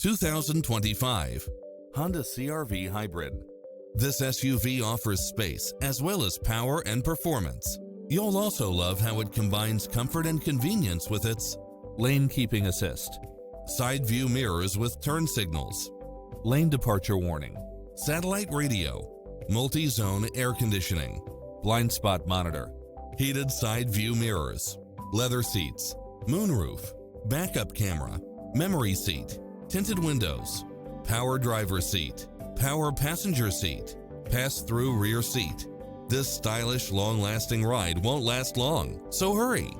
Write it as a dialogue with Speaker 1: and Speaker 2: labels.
Speaker 1: 2025 Honda CR-V Hybrid. This SUV offers space as well as power and performance. You'll also love how it combines comfort and convenience with its lane keeping assist, side view mirrors with turn signals, lane departure warning, satellite radio, multi-zone air conditioning, blind spot monitor, heated side view mirrors, leather seats, moonroof, backup camera, memory seat, tinted windows, power driver seat, power passenger seat, pass-through rear seat. This stylish, long-lasting ride won't last long, so hurry!